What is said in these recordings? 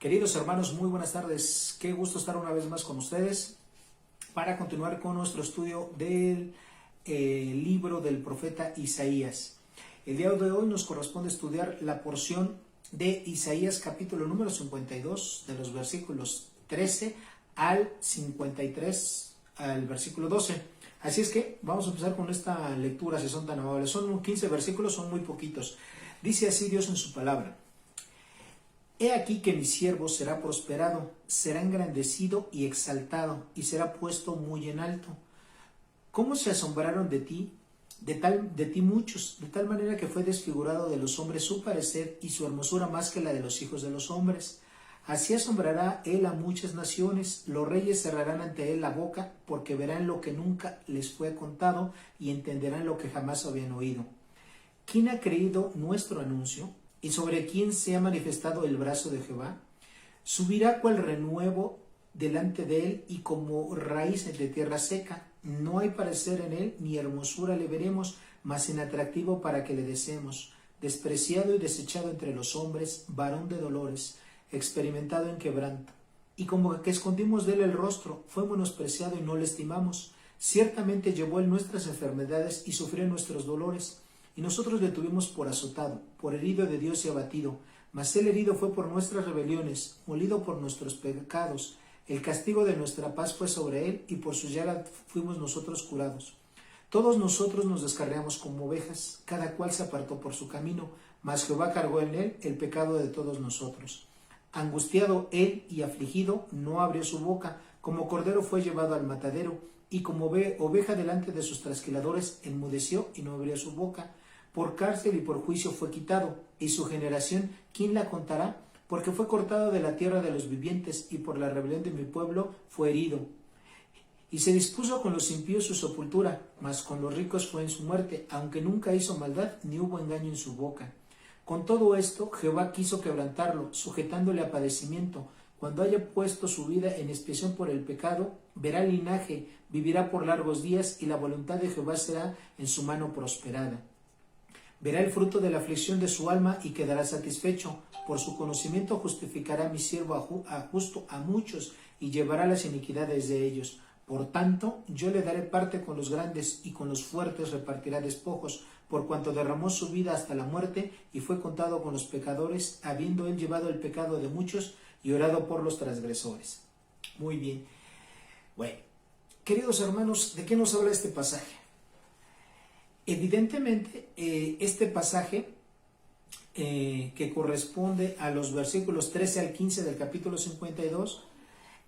Queridos hermanos, muy buenas tardes. Qué gusto estar una vez más con ustedes para continuar con nuestro estudio del libro del profeta Isaías. El día de hoy nos corresponde estudiar la porción de Isaías capítulo número 52, de los versículos 13 al 53, al versículo 12. Así es que vamos a empezar con esta lectura, si son tan amables. Son 15 versículos, son muy poquitos. Dice así Dios en su palabra: He aquí que mi siervo será prosperado, será engrandecido y exaltado, y será puesto muy en alto. ¿Cómo se asombraron de ti muchos, de tal manera que fue desfigurado de los hombres su parecer y su hermosura más que la de los hijos de los hombres? Así asombrará él a muchas naciones, los reyes cerrarán ante él la boca, porque verán lo que nunca les fue contado y entenderán lo que jamás habían oído. ¿Quién ha creído nuestro anuncio? ¿Y sobre quién se ha manifestado el brazo de Jehová? Subirá cual renuevo delante de él y como raíz de tierra seca. No hay parecer en él, ni hermosura le veremos, mas en atractivo para que le deseemos. Despreciado y desechado entre los hombres, varón de dolores, experimentado en quebranto. Y como que escondimos de él el rostro, fue menospreciado y no le estimamos. Ciertamente llevó él nuestras enfermedades y sufrió nuestros dolores. Y nosotros le tuvimos por azotado, por herido de Dios y abatido. Mas él herido fue por nuestras rebeliones, molido por nuestros pecados. El castigo de nuestra paz fue sobre él, y por su llaga fuimos nosotros curados. Todos nosotros nos descarriamos como ovejas, cada cual se apartó por su camino, mas Jehová cargó en él el pecado de todos nosotros. Angustiado él y afligido, no abrió su boca, como cordero fue llevado al matadero, y como oveja delante de sus trasquiladores, enmudeció y no abrió su boca. Por cárcel y por juicio fue quitado, y su generación, ¿quién la contará? Porque fue cortado de la tierra de los vivientes, y por la rebelión de mi pueblo fue herido. Y se dispuso con los impíos su sepultura, mas con los ricos fue en su muerte, aunque nunca hizo maldad, ni hubo engaño en su boca. Con todo esto, Jehová quiso quebrantarlo, sujetándole a padecimiento. Cuando haya puesto su vida en expiación por el pecado, verá el linaje, vivirá por largos días, y la voluntad de Jehová será en su mano prosperada. Verá el fruto de la aflicción de su alma y quedará satisfecho. Por su conocimiento justificará mi siervo justo a muchos y llevará las iniquidades de ellos. Por tanto, yo le daré parte con los grandes y con los fuertes repartirá despojos, por cuanto derramó su vida hasta la muerte y fue contado con los pecadores, habiendo él llevado el pecado de muchos y orado por los transgresores. Muy bien. Bueno, queridos hermanos, ¿de qué nos habla este pasaje? Evidentemente, este pasaje que corresponde a los versículos 13 al 15 del capítulo 52,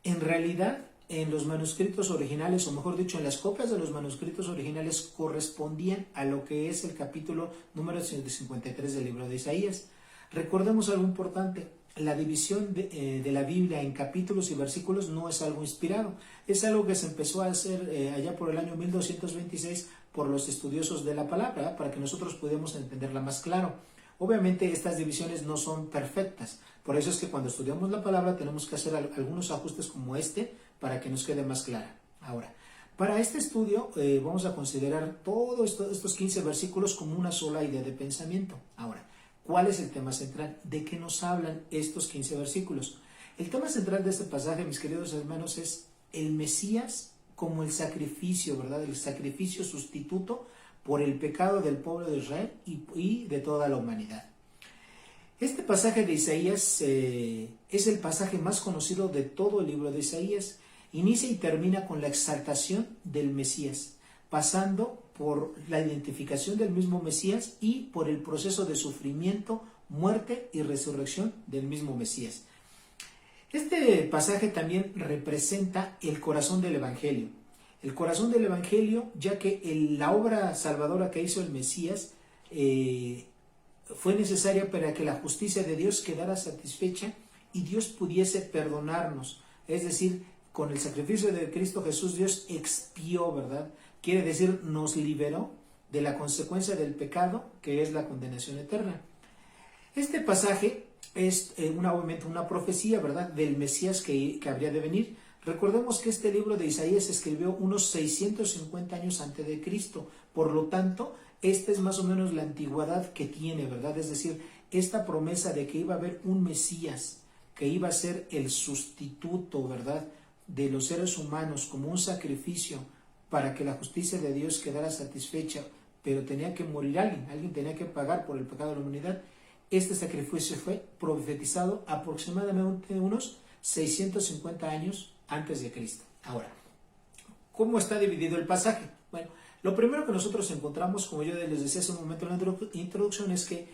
en realidad en los manuscritos originales, o mejor dicho, en las copias de los manuscritos originales, correspondían a lo que es el capítulo número 53 del libro de Isaías. Recordemos algo importante: la división de la Biblia en capítulos y versículos no es algo inspirado, es algo que se empezó a hacer allá por el año 1226 por los estudiosos de la palabra, para que nosotros podamos entenderla más claro. Obviamente estas divisiones no son perfectas, por eso es que cuando estudiamos la palabra tenemos que hacer algunos ajustes como este para que nos quede más clara. Ahora, para este estudio vamos a considerar todos estos 15 versículos como una sola idea de pensamiento. Ahora, ¿cuál es el tema central? ¿De qué nos hablan estos 15 versículos? El tema central de este pasaje, mis queridos hermanos, es el Mesías como el sacrificio, ¿verdad? El sacrificio sustituto por el pecado del pueblo de Israel y de toda la humanidad. Este pasaje de Isaías es el pasaje más conocido de todo el libro de Isaías. Inicia y termina con la exaltación del Mesías, pasando por la identificación del mismo Mesías y por el proceso de sufrimiento, muerte y resurrección del mismo Mesías. Este pasaje también representa el corazón del Evangelio. El corazón del Evangelio, ya que la obra salvadora que hizo el Mesías fue necesaria para que la justicia de Dios quedara satisfecha y Dios pudiese perdonarnos. Es decir, con el sacrificio de Cristo Jesús, Dios expió, ¿verdad? Quiere decir, nos liberó de la consecuencia del pecado, que es la condenación eterna. Este pasaje es obviamente una profecía, ¿verdad?, del Mesías que habría de venir. Recordemos que este libro de Isaías se escribió unos 650 años antes de Cristo, por lo tanto, esta es más o menos la antigüedad que tiene, ¿verdad? Es decir, esta promesa de que iba a haber un Mesías que iba a ser el sustituto, ¿verdad?, de los seres humanos como un sacrificio para que la justicia de Dios quedara satisfecha, pero tenía que morir alguien tenía que pagar por el pecado de la humanidad. Este sacrificio fue profetizado aproximadamente unos 650 años antes de Cristo. Ahora, ¿cómo está dividido el pasaje? Bueno, lo primero que nosotros encontramos, como yo les decía hace un momento en la introducción, es que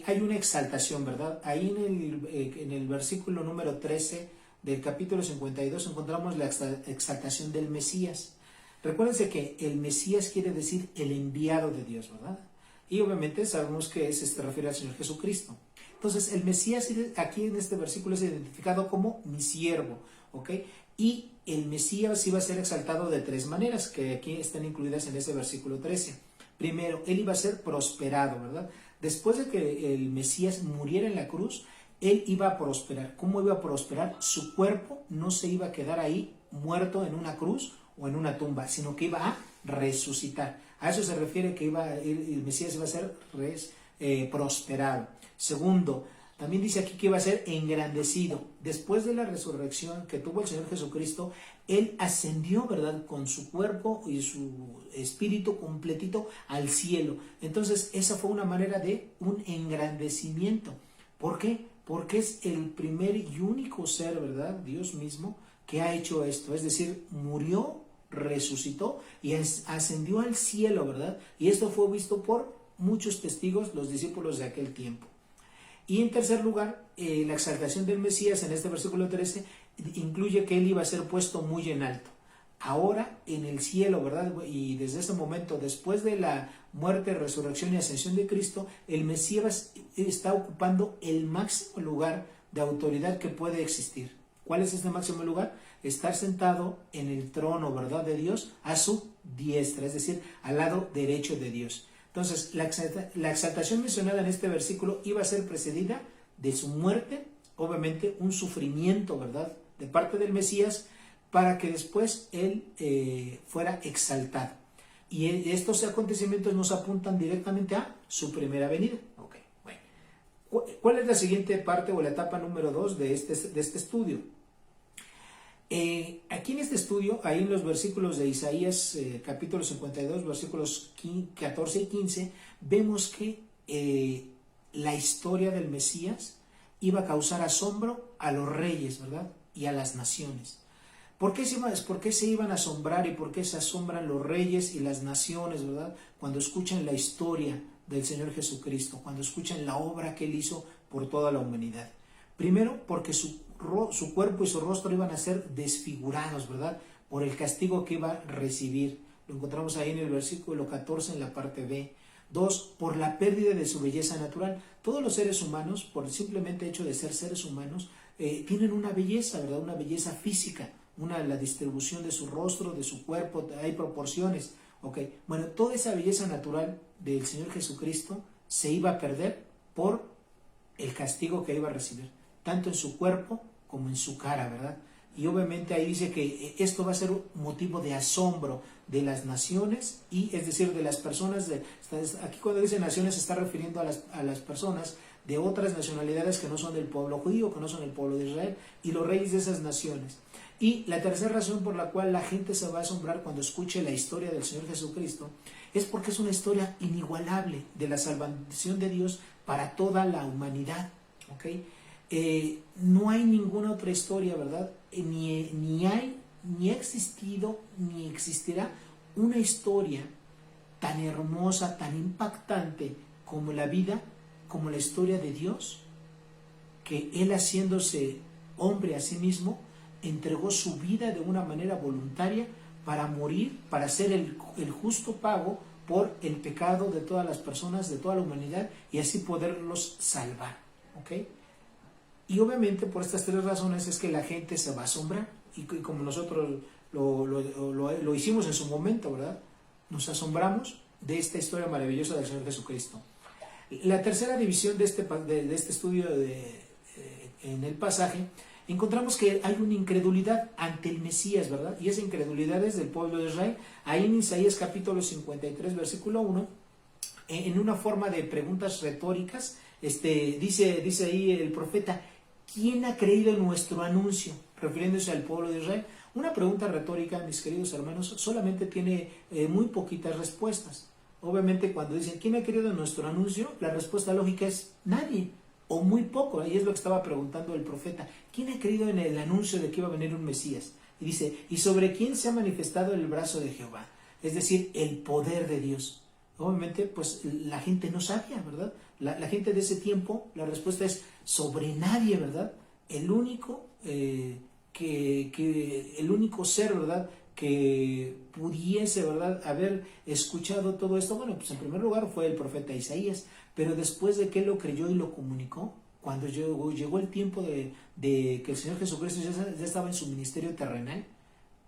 hay una exaltación, ¿verdad? Ahí en el versículo número 13 del capítulo 52 encontramos la exaltación del Mesías. Recuérdense que el Mesías quiere decir el enviado de Dios, ¿verdad? Y obviamente sabemos que se refiere al Señor Jesucristo. Entonces, el Mesías aquí en este versículo es identificado como mi siervo, ¿ok? Y el Mesías iba a ser exaltado de tres maneras, que aquí están incluidas en ese versículo 13. Primero, él iba a ser prosperado, ¿verdad? Después de que el Mesías muriera en la cruz, él iba a prosperar. ¿Cómo iba a prosperar? Su cuerpo no se iba a quedar ahí muerto en una cruz o en una tumba, sino que iba a resucitar. A eso se refiere que el Mesías iba a ser prosperado. Segundo, también dice aquí que iba a ser engrandecido. Después de la resurrección que tuvo el Señor Jesucristo, Él ascendió, ¿verdad?, con su cuerpo y su espíritu completito al cielo. Entonces, esa fue una manera de un engrandecimiento. ¿Por qué? Porque es el primer y único ser, ¿verdad?, Dios mismo, que ha hecho esto. Es decir, murió, resucitó y ascendió al cielo, ¿verdad? Y esto fue visto por muchos testigos, los discípulos de aquel tiempo. Y en tercer lugar, la exaltación del Mesías en este versículo 13 incluye que él iba a ser puesto muy en alto. Ahora en el cielo, ¿verdad? Y desde ese momento, después de la muerte, resurrección y ascensión de Cristo, el Mesías está ocupando el máximo lugar de autoridad que puede existir. ¿Cuál es este máximo lugar? Estar sentado en el trono, ¿verdad?, de Dios a su diestra, es decir, al lado derecho de Dios. Entonces, la exaltación mencionada en este versículo iba a ser precedida de su muerte, obviamente un sufrimiento, ¿verdad?, de parte del Mesías, para que después él fuera exaltado. Y estos acontecimientos nos apuntan directamente a su primera venida. Okay, bueno. ¿Cuál es la siguiente parte o la etapa número 2 de este estudio? Aquí en este estudio, ahí en los versículos de Isaías capítulo 52, versículos 14 y 15, vemos que la historia del Mesías iba a causar asombro a los reyes, ¿verdad?, y a las naciones. ¿Por qué se iban a asombrar y por qué se asombran los reyes y las naciones, ¿verdad?, cuando escuchan la historia del Señor Jesucristo, cuando escuchan la obra que Él hizo por toda la humanidad? Primero, porque su cuerpo y su rostro iban a ser desfigurados, ¿verdad?, por el castigo que iba a recibir. Lo encontramos ahí en el versículo 14 en la parte B. 2, por la pérdida de su belleza natural. Todos los seres humanos, por el simplemente hecho de ser seres humanos, tienen una belleza, ¿verdad?, una belleza física, la distribución de su rostro, de su cuerpo, hay proporciones. Okay. Bueno, toda esa belleza natural del Señor Jesucristo se iba a perder por el castigo que iba a recibir, tanto en su cuerpo como en su cara, ¿verdad? Y obviamente ahí dice que esto va a ser un motivo de asombro de las naciones, y es decir, de las personas, aquí cuando dice naciones se está refiriendo a las personas de otras nacionalidades que no son del pueblo judío, que no son el pueblo de Israel, y los reyes de esas naciones. Y la tercera razón por la cual la gente se va a asombrar cuando escuche la historia del Señor Jesucristo es porque es una historia inigualable de la salvación de Dios para toda la humanidad, ¿ok? No hay ninguna otra historia, ¿verdad? Ni ha existido, ni existirá una historia tan hermosa, tan impactante como la historia de Dios, que Él, haciéndose hombre a sí mismo, entregó su vida de una manera voluntaria para morir, para hacer el justo pago por el pecado de todas las personas, de toda la humanidad, y así poderlos salvar, ¿ok? Y obviamente por estas tres razones es que la gente se va a asombrar, y como nosotros lo hicimos en su momento, ¿verdad? Nos asombramos de esta historia maravillosa del Señor Jesucristo. La tercera división de este estudio en el pasaje, encontramos que hay una incredulidad ante el Mesías, ¿verdad? Y esa incredulidad es del pueblo de Israel. Ahí en Isaías capítulo 53, versículo 1, en una forma de preguntas retóricas, dice ahí el profeta: ¿quién ha creído en nuestro anuncio? Refiriéndose al pueblo de Israel. Una pregunta retórica, mis queridos hermanos, solamente tiene muy poquitas respuestas. Obviamente cuando dicen, ¿quién ha creído en nuestro anuncio? La respuesta lógica es nadie, o muy poco. Ahí es lo que estaba preguntando el profeta. ¿Quién ha creído en el anuncio de que iba a venir un Mesías? Y dice, ¿y sobre quién se ha manifestado el brazo de Jehová? Es decir, el poder de Dios. Obviamente, pues la gente no sabía, ¿verdad? La gente de ese tiempo, la respuesta es sobre nadie, ¿verdad? El único el único ser, ¿verdad?, que pudiese, ¿verdad?, haber escuchado todo esto, bueno, pues en primer lugar fue el profeta Isaías, pero después de que él lo creyó y lo comunicó, cuando llegó el tiempo de que el Señor Jesucristo ya estaba en su ministerio terrenal,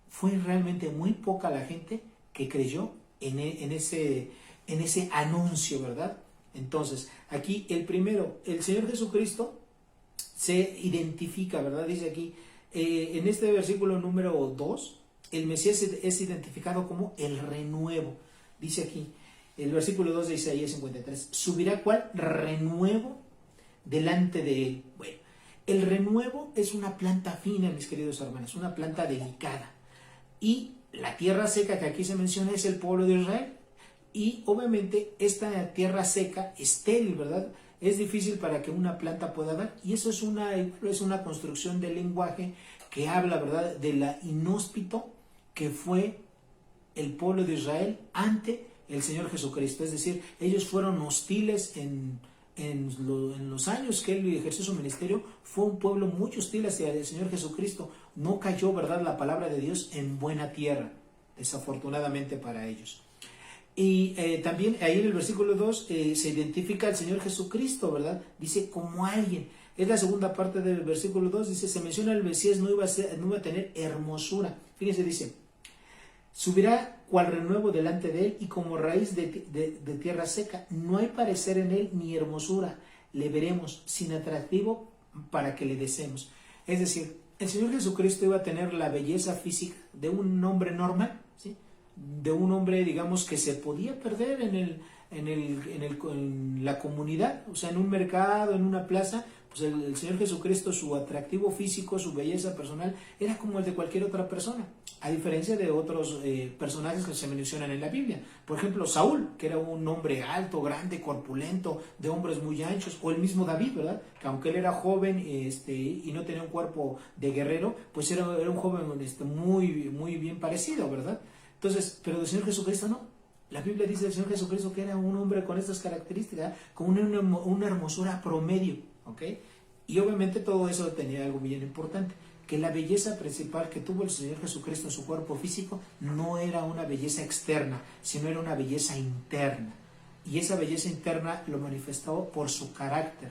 fue realmente muy poca la gente que creyó en ese anuncio, ¿verdad? Entonces, aquí el primero, el Señor Jesucristo se identifica, ¿verdad? Dice aquí, en este versículo número 2, el Mesías es identificado como el renuevo. Dice aquí, el versículo 2 de Isaías 53, ¿subirá cuál? Renuevo delante de él. Bueno, el renuevo es una planta fina, mis queridos hermanos, una planta delicada. Y la tierra seca que aquí se menciona es el pueblo de Israel. Y obviamente esta tierra seca, estéril, ¿verdad?, es difícil para que una planta pueda dar. Y eso es una construcción del lenguaje que habla, ¿verdad?, de la inhóspito que fue el pueblo de Israel ante el Señor Jesucristo. Es decir, ellos fueron hostiles en los años que él ejerció su ministerio. Fue un pueblo muy hostil hacia el Señor Jesucristo. No cayó, ¿verdad?, la palabra de Dios en buena tierra, desafortunadamente para ellos. Y también ahí en el versículo 2 se identifica al Señor Jesucristo, ¿verdad? Dice como alguien. Es la segunda parte del versículo 2, dice, se menciona el Mesías no iba a tener hermosura. Fíjense, dice, subirá cual renuevo delante de él y como raíz de tierra seca. No hay parecer en él ni hermosura. Le veremos sin atractivo para que le deseemos. Es decir, el Señor Jesucristo iba a tener la belleza física de un hombre normal, ¿sí?, de un hombre, digamos, que se podía perder en la comunidad, o sea, en un mercado, en una plaza. Pues el Señor Jesucristo, su atractivo físico, su belleza personal, era como el de cualquier otra persona, a diferencia de otros personajes que se mencionan en la Biblia. Por ejemplo, Saúl, que era un hombre alto, grande, corpulento, de hombros muy anchos, o el mismo David, ¿verdad?, que aunque él era joven y no tenía un cuerpo de guerrero, pues era un joven muy bien parecido, ¿verdad? Entonces, pero del Señor Jesucristo no. La Biblia dice del Señor Jesucristo que era un hombre con estas características, con una hermosura promedio, ¿ok? Y obviamente todo eso tenía algo bien importante, que la belleza principal que tuvo el Señor Jesucristo en su cuerpo físico no era una belleza externa, sino era una belleza interna. Y esa belleza interna lo manifestó por su carácter,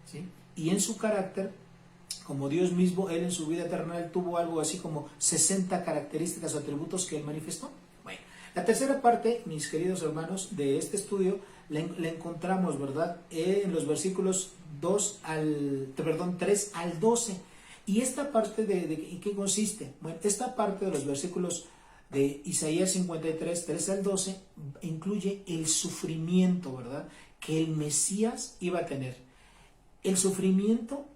¿sí? Y en su carácter, como Dios mismo, él en su vida terrenal tuvo algo así como 60 características o atributos que él manifestó. Bueno, la tercera parte, mis queridos hermanos, de este estudio la encontramos, ¿verdad?, en los versículos 3 al 12. Y esta parte ¿en qué consiste? Bueno, esta parte de los versículos de Isaías 53, 3 al 12, incluye el sufrimiento, ¿verdad?, que el Mesías iba a tener. El sufrimiento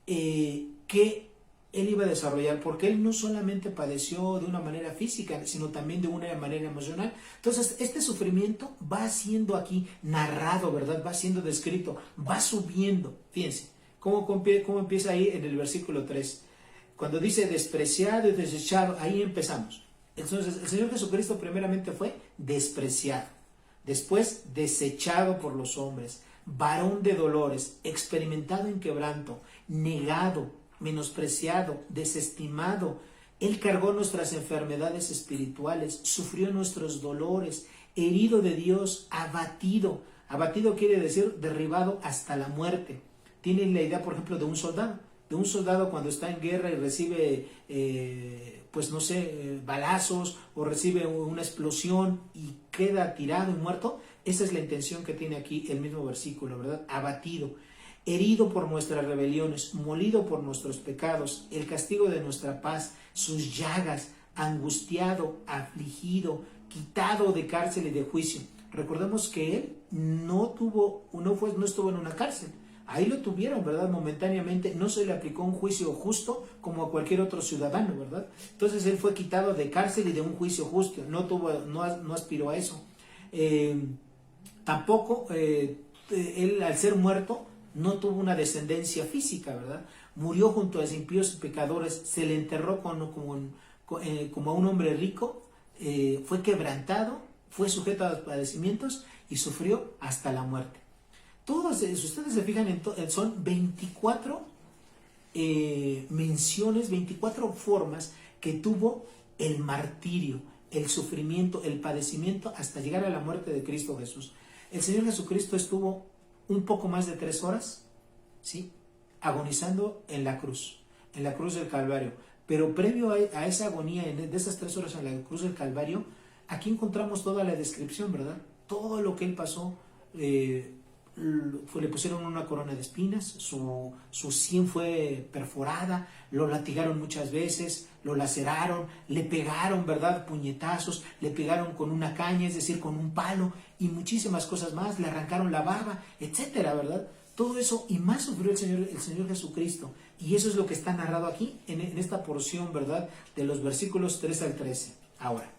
que él iba a desarrollar, porque él no solamente padeció de una manera física, sino también de una manera emocional. Entonces, este sufrimiento va siendo aquí narrado, ¿verdad?, va siendo descrito, va subiendo. Fíjense, ¿cómo empieza ahí en el versículo 3? Cuando dice despreciado y desechado, ahí empezamos. Entonces, el Señor Jesucristo primeramente fue despreciado, después desechado por los hombres, varón de dolores, experimentado en quebranto, negado, menospreciado, desestimado. Él cargó nuestras enfermedades espirituales, sufrió nuestros dolores, herido de Dios, abatido. Abatido quiere decir derribado hasta la muerte. Tienen la idea, por ejemplo, de un soldado cuando está en guerra y recibe, balazos, o recibe una explosión y queda tirado y muerto. Esa es la intención que tiene aquí el mismo versículo, ¿verdad? Abatido, herido por nuestras rebeliones, molido por nuestros pecados, el castigo de nuestra paz, sus llagas, angustiado, afligido, quitado de cárcel y de juicio. Recordemos que él no estuvo en una cárcel. ahí lo tuvieron, ¿verdad? Momentáneamente, no se le aplicó un juicio justo como a cualquier otro ciudadano, ¿verdad? Entonces él fue quitado de cárcel y de un juicio justo, no aspiró a eso. Tampoco él, al ser muerto, no tuvo una descendencia física, ¿verdad? Murió junto a los impíos y pecadores, se le enterró como a un hombre rico, fue quebrantado, fue sujeto a los padecimientos y sufrió hasta la muerte. Todos, si ustedes se fijan, son 24 menciones, 24 formas que tuvo el martirio, el sufrimiento, el padecimiento hasta llegar a la muerte de Cristo Jesús. El Señor Jesucristo estuvo un poco más de 3 horas, ¿sí?, agonizando en la cruz del Calvario. Pero previo a esa agonía, de esas 3 horas en la cruz del Calvario, aquí encontramos toda la descripción, ¿verdad? Todo lo que él pasó. Le pusieron una corona de espinas, su sien fue perforada, lo latigaron muchas veces, lo laceraron, le pegaron, ¿verdad?, puñetazos, le pegaron con una caña, es decir, con un palo, y muchísimas cosas más, le arrancaron la barba, etcétera, ¿verdad? Todo eso y más sufrió el Señor Jesucristo, y eso es lo que está narrado aquí en esta porción, ¿verdad?, de los versículos 3 al 13. Ahora,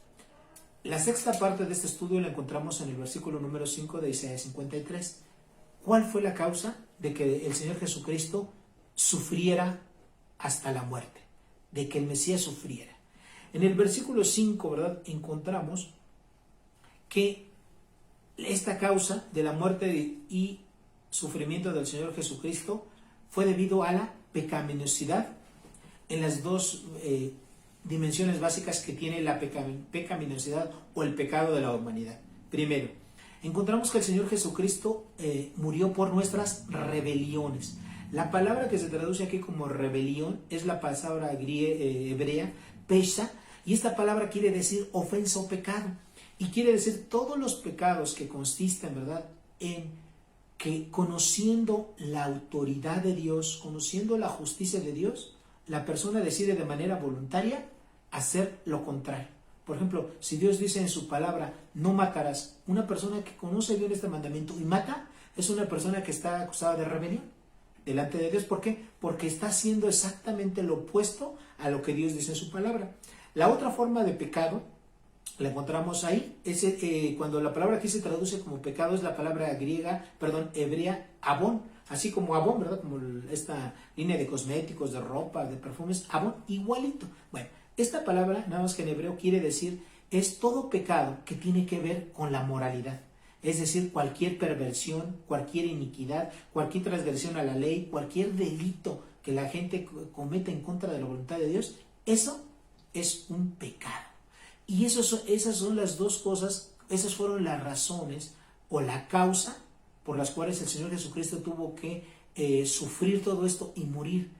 la sexta parte de este estudio la encontramos en el versículo número 5 de Isaías 53. ¿Cuál fue la causa de que el Señor Jesucristo sufriera hasta la muerte? De que el Mesías sufriera. En el versículo 5, ¿verdad?, encontramos que esta causa de la muerte y sufrimiento del Señor Jesucristo fue debido a la pecaminosidad en las dos dimensiones básicas que tiene la pecaminosidad o el pecado de la humanidad. Primero, encontramos que el Señor Jesucristo murió por nuestras rebeliones. La palabra que se traduce aquí como rebelión es la palabra hebrea, pesha, y esta palabra quiere decir ofensa o pecado. Y quiere decir todos los pecados que consisten, ¿verdad?, en que conociendo la autoridad de Dios, conociendo la justicia de Dios, la persona decide de manera voluntaria hacer lo contrario. Por ejemplo, si Dios dice en su palabra, no matarás, una persona que conoce bien este mandamiento y mata, es una persona que está acusada de rebelión delante de Dios. ¿Por qué? Porque está haciendo exactamente lo opuesto a lo que Dios dice en su palabra. La otra forma de pecado la encontramos ahí, cuando la palabra aquí se traduce como pecado es la palabra hebrea, abón, así como abón, ¿verdad? Como esta línea de cosméticos, de ropa, de perfumes, abón, igualito. Bueno, esta palabra, nada más que en hebreo, quiere decir, es todo pecado que tiene que ver con la moralidad. Es decir, cualquier perversión, cualquier iniquidad, cualquier transgresión a la ley, cualquier delito que la gente cometa en contra de la voluntad de Dios, eso es un pecado. Y esas son las dos cosas, esas fueron las razones o la causa por las cuales el Señor Jesucristo tuvo que sufrir todo esto y morir,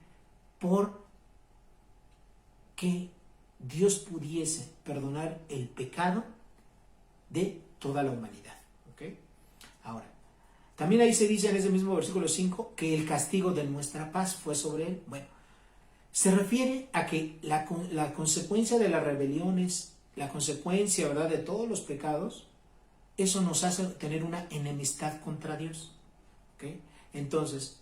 por que Dios pudiese perdonar el pecado de toda la humanidad. ¿Okay? Ahora, también ahí se dice en ese mismo versículo 5 que el castigo de nuestra paz fue sobre él. Bueno, se refiere a que la consecuencia de las rebeliones, la consecuencia, ¿verdad?, de todos los pecados, eso nos hace tener una enemistad contra Dios. ¿Okay? Entonces,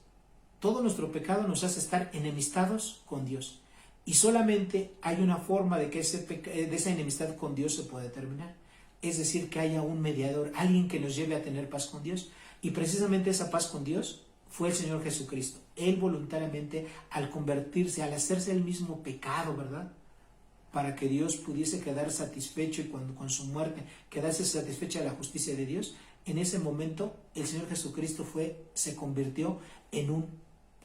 todo nuestro pecado nos hace estar enemistados con Dios. Y solamente hay una forma de que esa enemistad con Dios se pueda terminar. Es decir, que haya un mediador, alguien que nos lleve a tener paz con Dios. Y precisamente esa paz con Dios fue el Señor Jesucristo. Él voluntariamente, al convertirse, al hacerse el mismo pecado, ¿verdad?, para que Dios pudiese quedar satisfecho y cuando con su muerte quedase satisfecha de la justicia de Dios, en ese momento el Señor Jesucristo se convirtió en un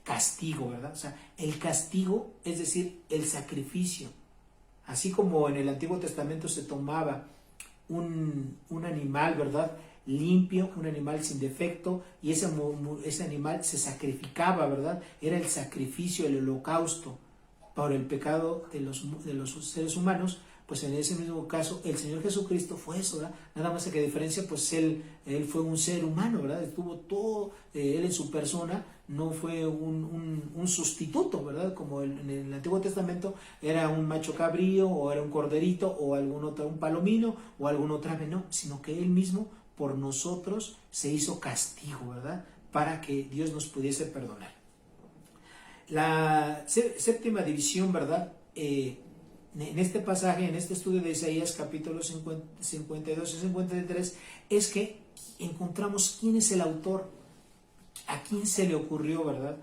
castigo, ¿verdad? O sea, el castigo, es decir, el sacrificio. Así como en el Antiguo Testamento se tomaba un animal, ¿verdad?, limpio, un animal sin defecto, y ese animal se sacrificaba, ¿verdad? Era el sacrificio, el holocausto por el pecado de los seres humanos. Pues en ese mismo caso el Señor Jesucristo fue eso, ¿verdad? Nada más que diferencia, pues él fue un ser humano, ¿verdad? Estuvo todo, él en su persona, no fue un sustituto, ¿verdad? Como en el Antiguo Testamento era un macho cabrío, o era un corderito, o un palomino, o algún otra ave, no, sino que él mismo por nosotros se hizo castigo, ¿verdad? para que Dios nos pudiese perdonar. La séptima división, ¿verdad? En este pasaje, en este estudio de Isaías capítulos 52 y 53, es que encontramos quién es el autor, a quién se le ocurrió, ¿verdad?,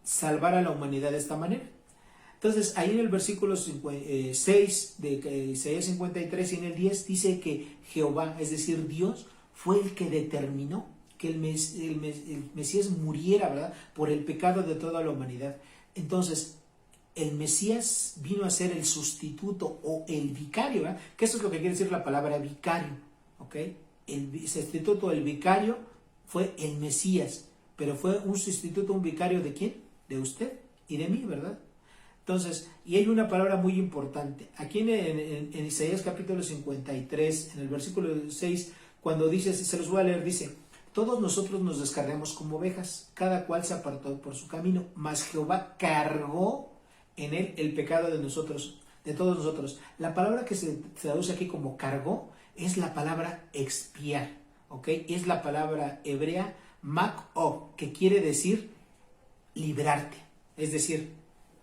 salvar a la humanidad de esta manera. Entonces, ahí en el versículo 6 de Isaías 53 y en el 10 dice que Jehová, es decir, Dios, fue el que determinó que el Mesías muriera, ¿verdad?, por el pecado de toda la humanidad. Entonces, el Mesías vino a ser el sustituto o el vicario, ¿verdad? Que eso es lo que quiere decir la palabra vicario, ¿ok? El sustituto, el vicario, fue el Mesías, pero fue un sustituto, un vicario ¿de quién? De usted y de mí, ¿verdad? Entonces, y hay una palabra muy importante. Aquí en Isaías capítulo 53, en el versículo 6, cuando dice, se los voy a leer, dice: todos nosotros nos descarriamos como ovejas, cada cual se apartó por su camino, mas Jehová cargó en él el pecado de nosotros, de todos nosotros. La palabra que se traduce aquí como cargó es la palabra expiar, ¿ok? Es la palabra hebrea mak'o, que quiere decir librarte. Es decir,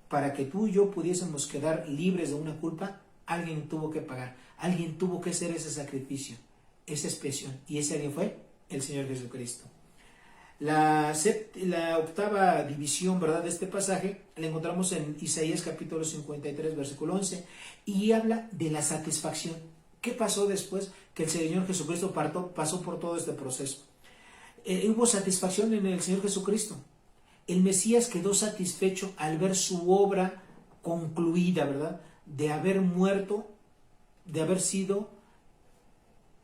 para que tú y yo pudiésemos quedar libres de una culpa, alguien tuvo que pagar, alguien tuvo que hacer ese sacrificio, esa expiación, y ese alguien fue el Señor Jesucristo. La octava división, ¿verdad?, de este pasaje la encontramos en Isaías capítulo 53, versículo 11, y habla de la satisfacción. ¿Qué pasó después que el Señor Jesucristo pasó por todo este proceso? Hubo satisfacción en el Señor Jesucristo. El Mesías quedó satisfecho al ver su obra concluida, ¿verdad?, de haber muerto, de haber sido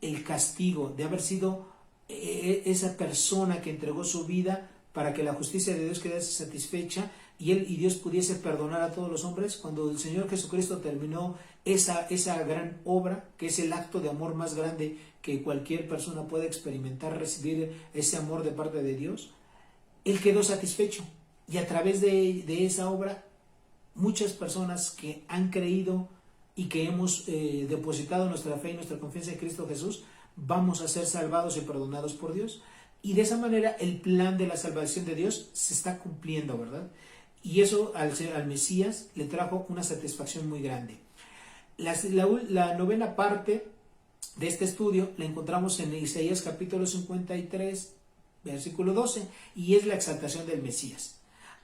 el castigo, de haber sido esa persona que entregó su vida para que la justicia de Dios quedase satisfecha y Dios pudiese perdonar a todos los hombres. Cuando el Señor Jesucristo terminó esa gran obra, que es el acto de amor más grande que cualquier persona puede experimentar, recibir ese amor de parte de Dios, Él quedó satisfecho, y a través de esa obra muchas personas que han creído y que hemos depositado nuestra fe y nuestra confianza en Cristo Jesús, vamos a ser salvados y perdonados por Dios. Y de esa manera el plan de la salvación de Dios se está cumpliendo, ¿verdad? Y eso al Mesías le trajo una satisfacción muy grande. La novena parte de este estudio la encontramos en Isaías capítulo 53, versículo 12, y es la exaltación del Mesías.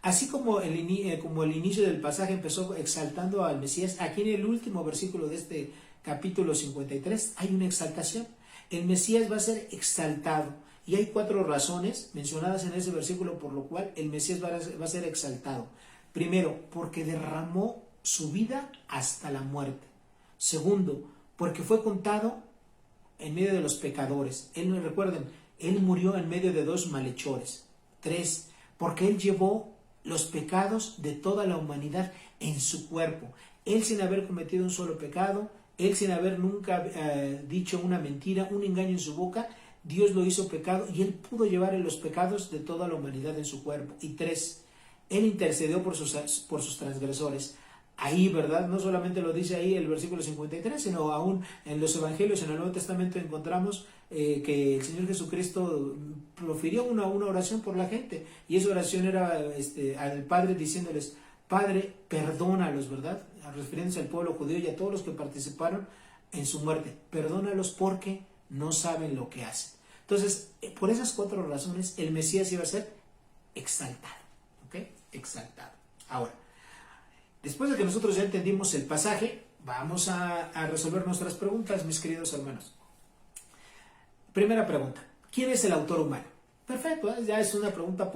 Así como el inicio del pasaje empezó exaltando al Mesías, aquí en el último versículo de este capítulo 53 hay una exaltación. El Mesías va a ser exaltado, y hay 4 razones mencionadas en ese versículo por lo cual el Mesías va a ser exaltado. Primero, porque derramó su vida hasta la muerte. Segundo, porque fue contado en medio de los pecadores. Recuerden, Él murió en medio de 2 malhechores. 3, porque Él llevó los pecados de toda la humanidad en su cuerpo. Él, sin haber cometido un solo pecado, Él sin haber nunca dicho una mentira, un engaño en su boca, Dios lo hizo pecado y Él pudo llevar los pecados de toda la humanidad en su cuerpo. Y 3, Él intercedió por sus transgresores. Ahí, ¿verdad? No solamente lo dice ahí el versículo 53, sino aún en los evangelios, en el Nuevo Testamento encontramos que el Señor Jesucristo profirió una oración por la gente, y esa oración era al Padre diciéndoles: Padre, perdónalos, ¿verdad?, refiriéndose al pueblo judío y a todos los que participaron en su muerte. Perdónalos porque no saben lo que hacen. Entonces, por esas 4 razones, el Mesías iba a ser exaltado, ¿ok? Exaltado. Ahora, después de que nosotros ya entendimos el pasaje, vamos a resolver nuestras preguntas, mis queridos hermanos. Primera pregunta: ¿quién es el autor humano? Perfecto, ya es una pregunta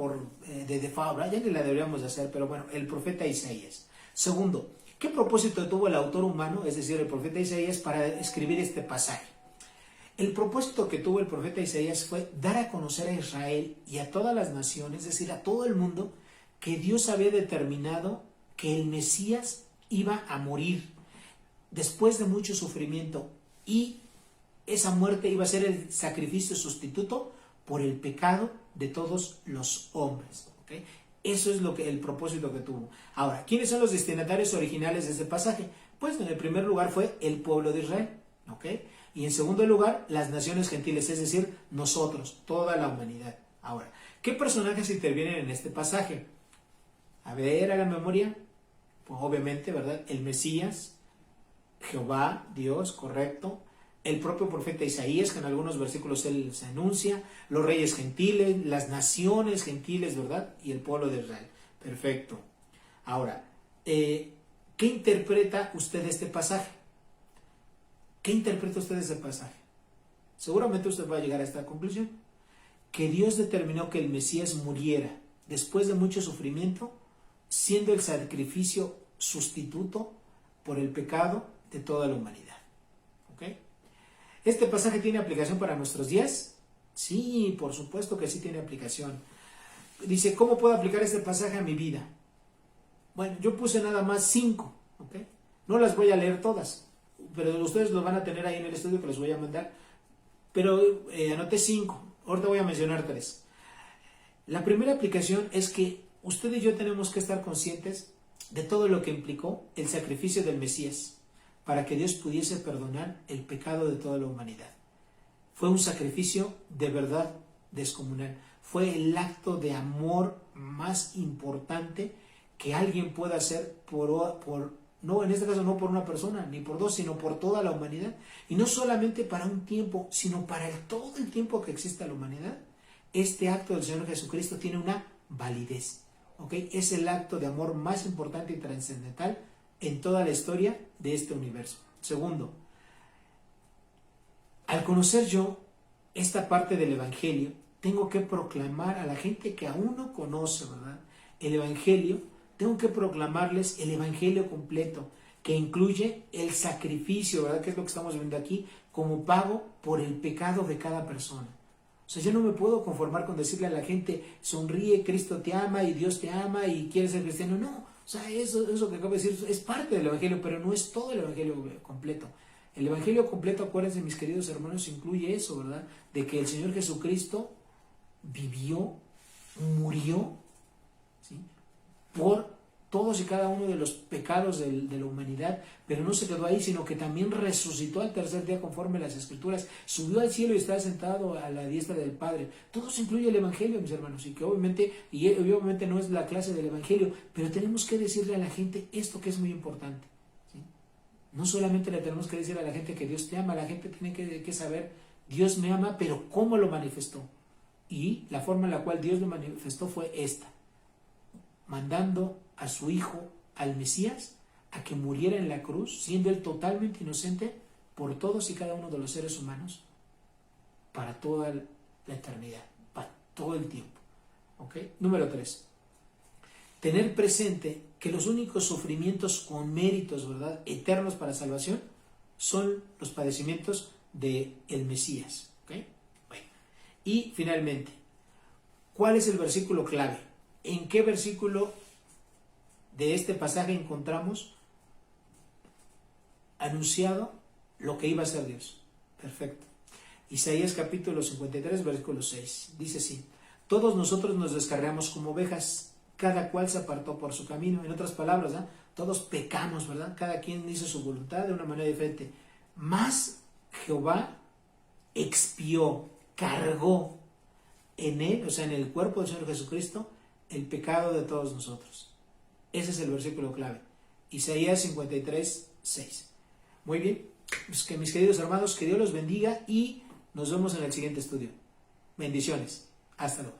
de default, ya ni la deberíamos de hacer, pero bueno, el profeta Isaías. Segundo, ¿qué propósito tuvo el autor humano, es decir, el profeta Isaías, para escribir este pasaje? El propósito que tuvo el profeta Isaías fue dar a conocer a Israel y a todas las naciones, es decir, a todo el mundo, que Dios había determinado que el Mesías iba a morir después de mucho sufrimiento, y esa muerte iba a ser el sacrificio sustituto por el pecado de todos los hombres, ¿okay? Eso es el propósito que tuvo. Ahora, ¿quiénes son los destinatarios originales de este pasaje? Pues en el primer lugar fue el pueblo de Israel, ¿ok? Y en segundo lugar, las naciones gentiles, es decir, nosotros, toda la humanidad. Ahora, ¿Qué personajes intervienen en este pasaje? A ver, hagan memoria. Pues obviamente, ¿verdad? El Mesías, Jehová, Dios, correcto. El propio profeta Isaías, que en algunos versículos él se anuncia. Los reyes gentiles, las naciones gentiles, ¿verdad? Y el pueblo de Israel. Perfecto. Ahora, ¿qué interpreta usted de este pasaje? ¿Qué interpreta usted de este pasaje? Seguramente usted va a llegar a esta conclusión. Que Dios determinó que el Mesías muriera después de mucho sufrimiento, siendo el sacrificio sustituto por el pecado de toda la humanidad. ¿Ok? ¿Este pasaje tiene aplicación para nuestros días? Sí, por supuesto que sí tiene aplicación. Dice, ¿cómo puedo aplicar este pasaje a mi vida? Bueno, yo puse nada más 5, ¿ok? No las voy a leer todas, pero ustedes lo van a tener ahí en el estudio que les voy a mandar. Pero anoté 5, ahorita voy a mencionar 3. La primera aplicación es que usted y yo tenemos que estar conscientes de todo lo que implicó el sacrificio del Mesías para que Dios pudiese perdonar el pecado de toda la humanidad. Fue un sacrificio de verdad descomunal. Fue el acto de amor más importante que alguien pueda hacer no, en este caso no por una persona, ni por dos, sino por toda la humanidad. Y no solamente para un tiempo, sino para todo el tiempo que existe la humanidad. Este acto del Señor Jesucristo tiene una validez. ¿Okay? Es el acto de amor más importante y trascendental en toda la historia de este universo. Segundo, al conocer yo esta parte del Evangelio, tengo que proclamar a la gente que aún no conoce, ¿verdad?, el Evangelio. Tengo que proclamarles el Evangelio completo, que incluye el sacrificio, ¿verdad?, que es lo que estamos viendo aquí, como pago por el pecado de cada persona. O sea, yo no me puedo conformar con decirle a la gente, sonríe, Cristo te ama y Dios te ama y quieres ser cristiano. No, o sea, eso que acabo de decir es parte del Evangelio, pero no es todo el Evangelio completo. El Evangelio completo, acuérdense, mis queridos hermanos, incluye eso, ¿verdad?, de que el Señor Jesucristo vivió, murió, ¿sí?, por todos y cada uno de los pecados de la humanidad, pero no se quedó ahí, sino que también resucitó al tercer día conforme a las Escrituras, subió al cielo y está sentado a la diestra del Padre. Todo eso incluye el Evangelio, mis hermanos, y que obviamente no es la clase del Evangelio, pero tenemos que decirle a la gente esto que es muy importante, ¿sí? No solamente le tenemos que decir a la gente que Dios te ama, la gente tiene que saber, Dios me ama, pero ¿cómo lo manifestó? Y la forma en la cual Dios lo manifestó fue esta: mandando a su Hijo, al Mesías, a que muriera en la cruz, siendo él totalmente inocente por todos y cada uno de los seres humanos, para toda la eternidad, para todo el tiempo. ¿Ok? Número 3. Tener presente que los únicos sufrimientos con méritos, ¿verdad?, eternos para salvación, son los padecimientos del Mesías. ¿Ok? Bueno. Y finalmente, ¿cuál es el versículo clave? ¿En qué versículo de este pasaje encontramos anunciado lo que iba a ser Dios? Perfecto. Isaías capítulo 53, versículo 6. Dice así: todos nosotros nos descarriamos como ovejas, cada cual se apartó por su camino. En otras palabras, ¿eh?, todos pecamos, ¿verdad? Cada quien hizo su voluntad de una manera diferente. Mas Jehová expió, cargó en él, o sea, en el cuerpo del Señor Jesucristo, el pecado de todos nosotros. Ese es el versículo clave. Isaías 53, 6. Muy bien. Pues que mis queridos hermanos, que Dios los bendiga y nos vemos en el siguiente estudio. Bendiciones. Hasta luego.